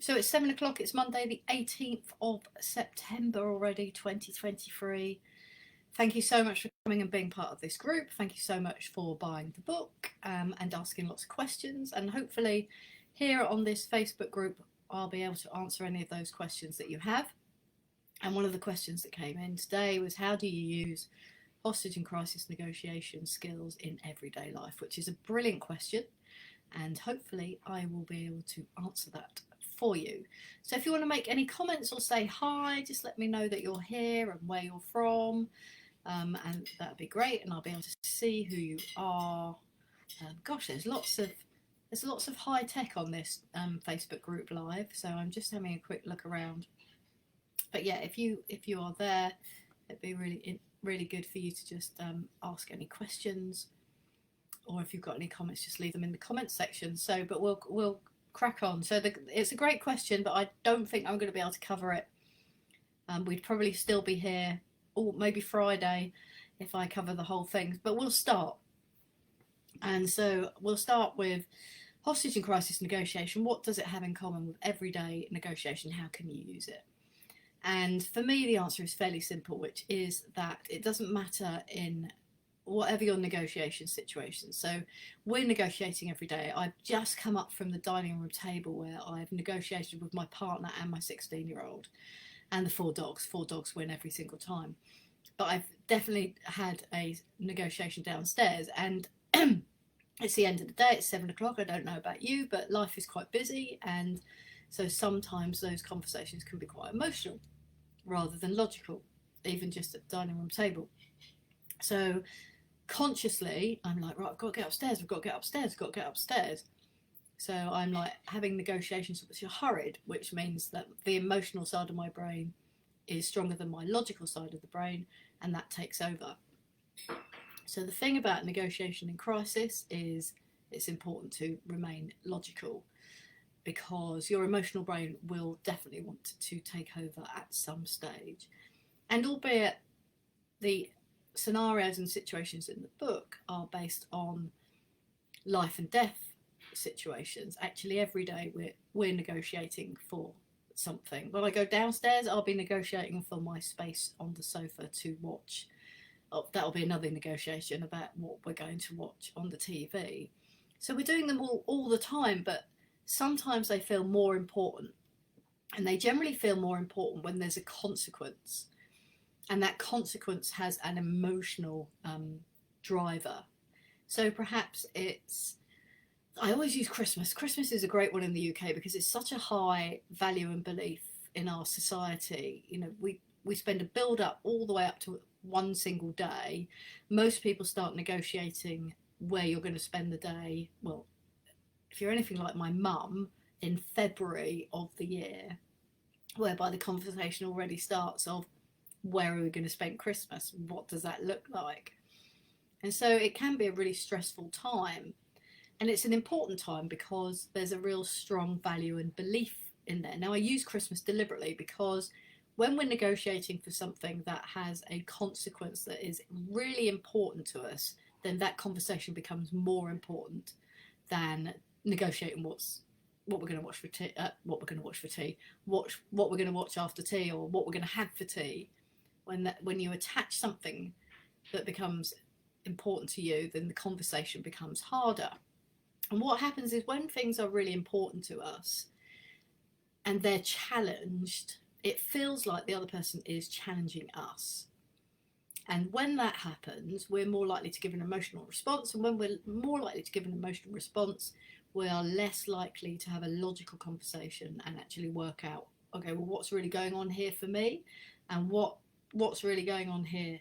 So it's 7 o'clock, it's Monday the 18th of September already, 2023. Thank you so much for coming and being part of this group. Thank you so much for buying the book and asking lots of questions. And hopefully here on this Facebook group, I'll be able to answer any of those questions that you have. And one of the questions that came in today was, how do you use hostage and crisis negotiation skills in everyday life? Which is a brilliant question. And hopefully I will be able to answer that for you. So if you want to make any comments or say hi, just let me know that you're here and where you're from, and that'd be great, and I'll be able to see who you are. Gosh, there's lots of high tech on this Facebook group live, so I'm just having a quick look around. But yeah, if you are there, it'd be really good for you to just ask any questions, or if you've got any comments, just leave them in the comments section. So, but we'll crack on. So it's a great question, but I don't think I'm going to be able to cover it. We'd probably still be here, or maybe Friday, if I cover the whole thing. But we'll start. And so we'll start with hostage and crisis negotiation. What does it have in common with everyday negotiation? How can you use it? And for me, the answer is fairly simple, which is that it doesn't matter in whatever your negotiation situation. So we're negotiating every day. I've just come up from the dining room table where I've negotiated with my partner and my 16-year-old and the 4 dogs. 4 dogs win every single time. But I've definitely had a negotiation downstairs, and it's the end of the day, it's 7 o'clock. I don't know about you, but life is quite busy, and so sometimes those conversations can be quite emotional rather than logical, even just at the dining room table. So consciously, I'm like, right, I've got to get upstairs, So I'm like having negotiations which are hurried, which means that the emotional side of my brain is stronger than my logical side of the brain, and that takes over. So the thing about negotiation in crisis is it's important to remain logical, because your emotional brain will definitely want to take over at some stage. And albeit the scenarios and situations in the book are based on life and death situations, actually every day we're negotiating for something. When I go downstairs, I'll be negotiating for my space on the sofa to watch. That'll be another negotiation about what we're going to watch on the TV. So we're doing them all the time, but sometimes they feel more important, and they generally feel more important when there's a consequence, and that consequence has an emotional driver. So perhaps I always use Christmas. Christmas is a great one in the UK because it's such a high value and belief in our society. You know, we spend a build up all the way up to one single day. Most people start negotiating where you're going to spend the day. Well, if you're anything like my mum, in February of the year, whereby the conversation already starts of, where are we going to spend Christmas? What does that look like? And so it can be a really stressful time. And it's an important time because there's a real strong value and belief in there. Now, I use Christmas deliberately because when we're negotiating for something that has a consequence that is really important to us, then that conversation becomes more important than negotiating what we're going to watch for tea, what we're going to watch after tea, or what we're going to have for tea. When you attach something that becomes important to you, then the conversation becomes harder. And what happens is when things are really important to us and they're challenged, it feels like the other person is challenging us. And when that happens, we're more likely to give an emotional response. And when we're more likely to give an emotional response, we are less likely to have a logical conversation and actually work out, okay, well, what's really going on here for me, and what's really going on here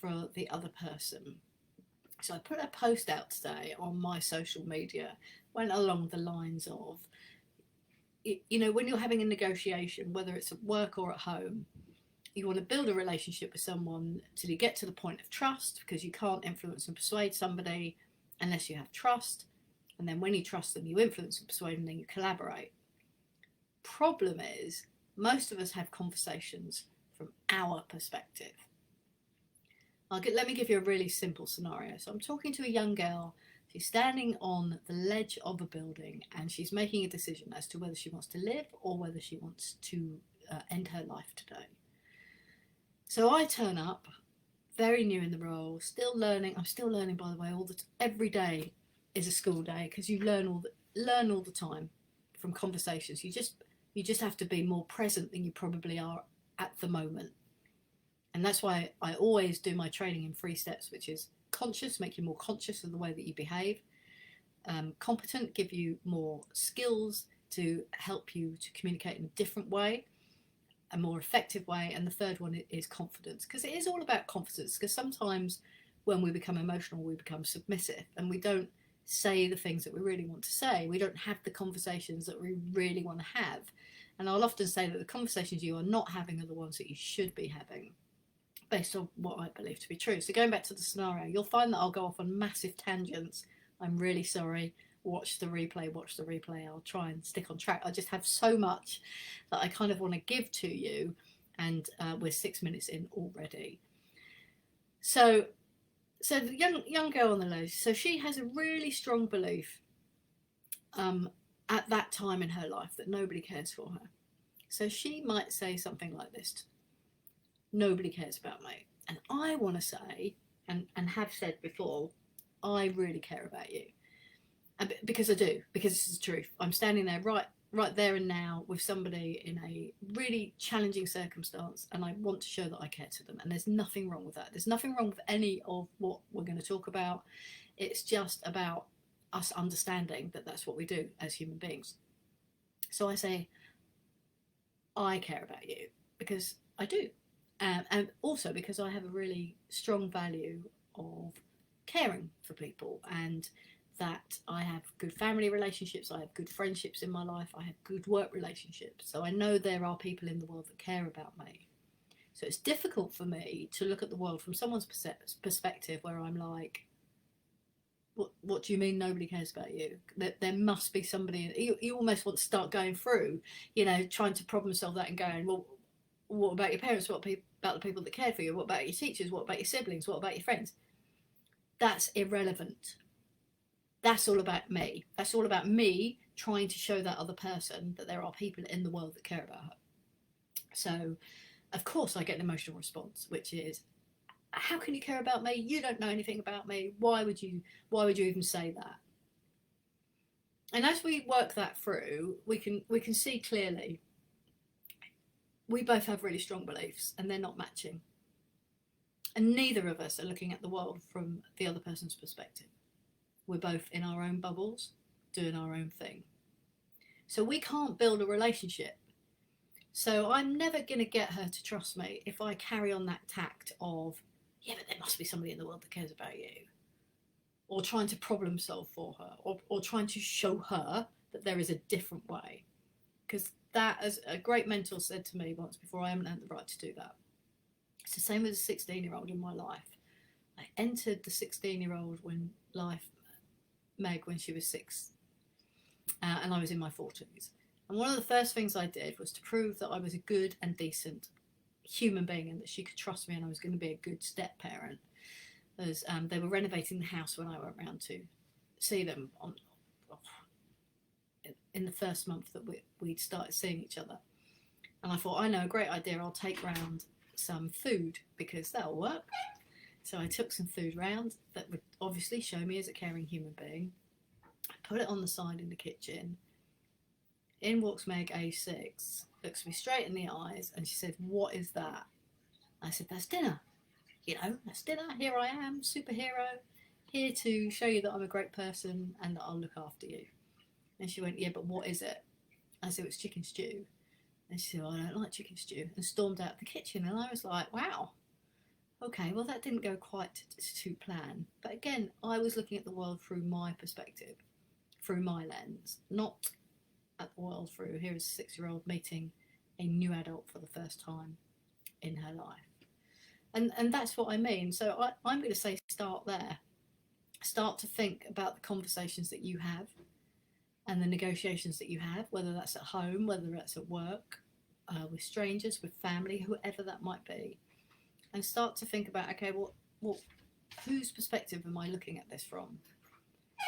for the other person. So I put a post out today on my social media, went along the lines of, you know, when you're having a negotiation, whether it's at work or at home, you want to build a relationship with someone till you get to the point of trust, because you can't influence and persuade somebody unless you have trust. And then when you trust them, you influence and persuade, and then you collaborate. Problem is, most of us have conversations from our perspective. Let me give you a really simple scenario. So I'm talking to a young girl. She's standing on the ledge of a building and she's making a decision as to whether she wants to live or whether she wants to end her life today. So I turn up, very new in the role, still learning. I'm still learning, by the way. Every day is a school day because you learn all the time from conversations. You just have to be more present than you probably are at the moment. And that's why I always do my training in 3 steps, which is conscious, make you more conscious of the way that you behave. Competent, give you more skills to help you to communicate in a different way, a more effective way. And the third one is confidence, because it is all about confidence. Because sometimes when we become emotional, we become submissive and we don't say the things that we really want to say. We don't have the conversations that we really want to have. And I'll often say that the conversations you are not having are the ones that you should be having, based on what I believe to be true. So going back to the scenario, you'll find that I'll go off on massive tangents. I'm really sorry. Watch the replay. I'll try and stick on track. I just have so much that I kind of want to give to you, and we're 6 minutes in already. So the young girl on the left, so she has a really strong belief at that time in her life that nobody cares for her. So she might say something like this: nobody cares about me. And I want to say, and have said before, I really care about you. Because I do, because this is the truth. I'm standing there right there and now with somebody in a really challenging circumstance, and I want to show that I care to them. And there's nothing wrong with that. There's nothing wrong with any of what we're going to talk about. It's just about us understanding that that's what we do as human beings. So I say, I care about you, because I do. And also because I have a really strong value of caring for people, and that I have good family relationships, I have good friendships in my life, I have good work relationships. So I know there are people in the world that care about me. So it's difficult for me to look at the world from someone's perspective where I'm like, what do you mean nobody cares about you? There must be somebody. You almost want to start going through, trying to problem solve that and going, well, what about your parents? What about the people that care for you? What about your teachers? What about your siblings? What about your friends? That's irrelevant. That's all about me. That's all about me trying to show that other person that there are people in the world that care about her. So, of course, I get an emotional response, which is, how can you care about me? You don't know anything about me. Why would you even say that? And as we work that through, we can see clearly we both have really strong beliefs and they're not matching. And neither of us are looking at the world from the other person's perspective. We're both in our own bubbles, doing our own thing. So we can't build a relationship. So I'm never going to get her to trust me if I carry on that tact of, yeah, but there must be somebody in the world that cares about you. Or trying to problem solve for her, or trying to show her that there is a different way. Because that, as a great mentor said to me once before, I haven't had the right to do that. It's the same as a 16-year-old in my life. I entered the 16-year-old life, Meg, when she was 6, and I was in my 40s. And one of the first things I did was to prove that I was a good and decent human being and that she could trust me and I was going to be a good step parent. As they were renovating the house when I went round to see them in the first month that we'd started seeing each other. And I thought, I know, a great idea, I'll take round some food because that'll work. So I took some food round that would obviously show me as a caring human being. I put it on the side in the kitchen. In walks Meg, age 6, looks me straight in the eyes, and she said, "What is that?" I said, "That's dinner. That's dinner. Here I am, superhero, here to show you that I'm a great person and that I'll look after you." And she went, "Yeah, but what is it?" I said, "It's chicken stew." And she said, "Oh, I don't like chicken stew," and stormed out the kitchen. And I was like, wow. Okay, well, that didn't go quite to plan. But again, I was looking at the world through my perspective, through my lens, not at the world through, here is a 6-year-old meeting a new adult for the first time in her life. And that's what I mean. So I'm going to say start there. Start to think about the conversations that you have and the negotiations that you have, whether that's at home, whether that's at work, with strangers, with family, whoever that might be. And start to think about, okay, well, whose perspective am I looking at this from?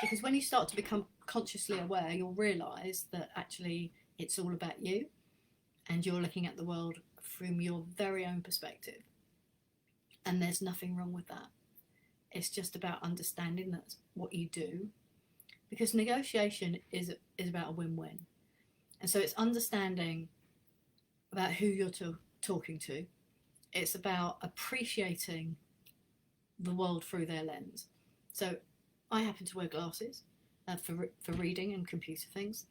Because when you start to become consciously aware, you'll realise that actually it's all about you, and you're looking at the world from your very own perspective. And there's nothing wrong with that. It's just about understanding that's what you do. Because negotiation is about a win-win. And so it's understanding about who you're talking to. It's about appreciating the world through their lens. So I happen to wear glasses for reading and computer things.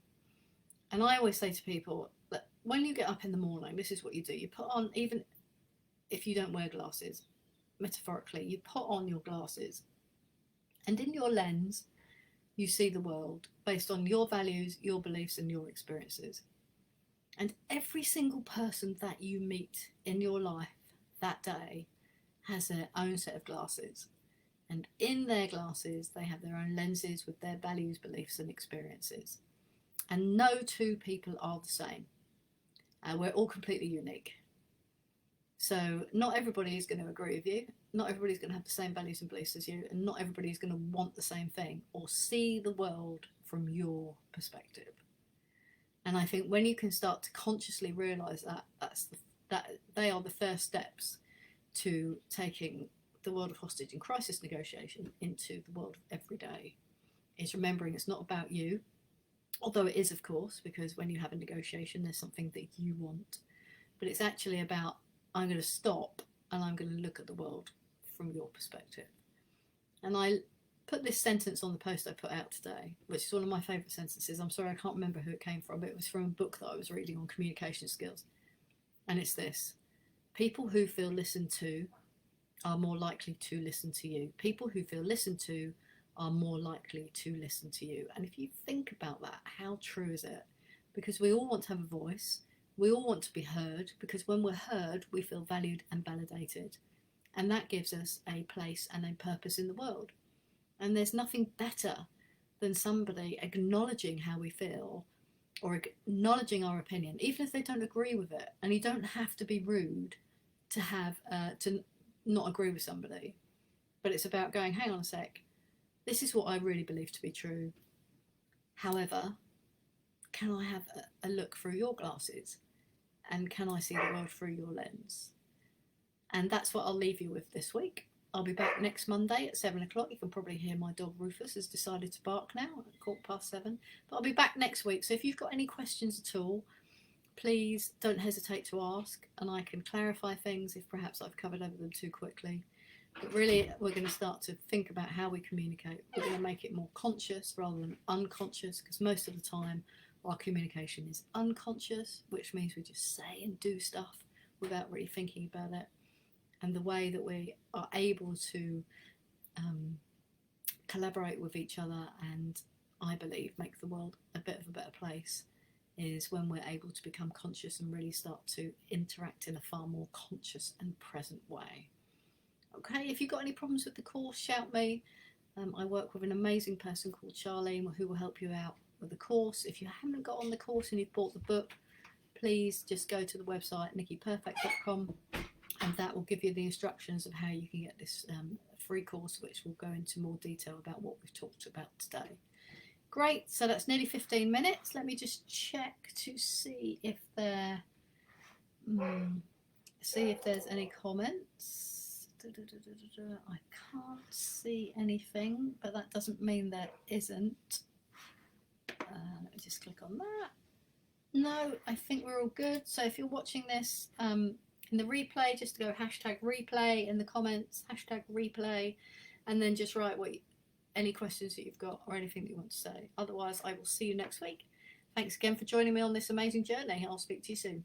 And I always say to people that when you get up in the morning, this is what you do. You put on, even if you don't wear glasses, metaphorically, you put on your glasses. And in your lens, you see the world based on your values, your beliefs, and your experiences. And every single person that you meet in your life that day has their own set of glasses. And in their glasses, they have their own lenses with their values, beliefs, and experiences. And no two people are the same. We're all completely unique. So not everybody is going to agree with you. Not everybody's going to have the same values and beliefs as you. And not everybody's going to want the same thing or see the world from your perspective. And I think when you can start to consciously realise that they are the first steps to taking the world of hostage and crisis negotiation into the world of everyday, is remembering it's not about you, although it is, of course, because when you have a negotiation, there's something that you want. But it's actually about, I'm going to stop and I'm going to look at the world from your perspective. And I put this sentence on the post I put out today, which is one of my favourite sentences. I'm sorry, I can't remember who it came from, but it was from a book that I was reading on communication skills. And it's this: people who feel listened to are more likely to listen to you. People who feel listened to are more likely to listen to you. And if you think about that, how true is it? Because we all want to have a voice. We all want to be heard, because when we're heard, we feel valued and validated. And that gives us a place and a purpose in the world. And there's nothing better than somebody acknowledging how we feel or acknowledging our opinion, even if they don't agree with it. And you don't have to be rude to have to not agree with somebody. But it's about going, hang on a sec, this is what I really believe to be true. However, can I have a look through your glasses? And can I see the world through your lens? And that's what I'll leave you with this week. I'll be back next Monday at 7 o'clock. You can probably hear my dog Rufus has decided to bark now at 7:15. But I'll be back next week. So if you've got any questions at all, please don't hesitate to ask, and I can clarify things if perhaps I've covered over them too quickly. But really, we're going to start to think about how we communicate. We're going to make it more conscious rather than unconscious, because most of the time our communication is unconscious, which means we just say and do stuff without really thinking about it. And the way that we are able to collaborate with each other and, I believe, make the world a bit of a better place is when we're able to become conscious and really start to interact in a far more conscious and present way. Okay, if you've got any problems with the course, shout me. I work with an amazing person called Charlene who will help you out with the course. If you haven't got on the course and you've bought the book, please just go to the website nikkiperfect.com, and that will give you the instructions of how you can get this free course, which will go into more detail about what we've talked about today. Great, so that's nearly 15 minutes. Let me just check to see if there's any comments. I can't see anything, but that doesn't mean there isn't. Let me just click on that. No, I think we're all good. So if you're watching this in the replay, just go #replay in the comments, #replay, and then just write any questions that you've got or anything that you want to say. Otherwise, I will see you next week. Thanks again for joining me on this amazing journey. I'll speak to you soon.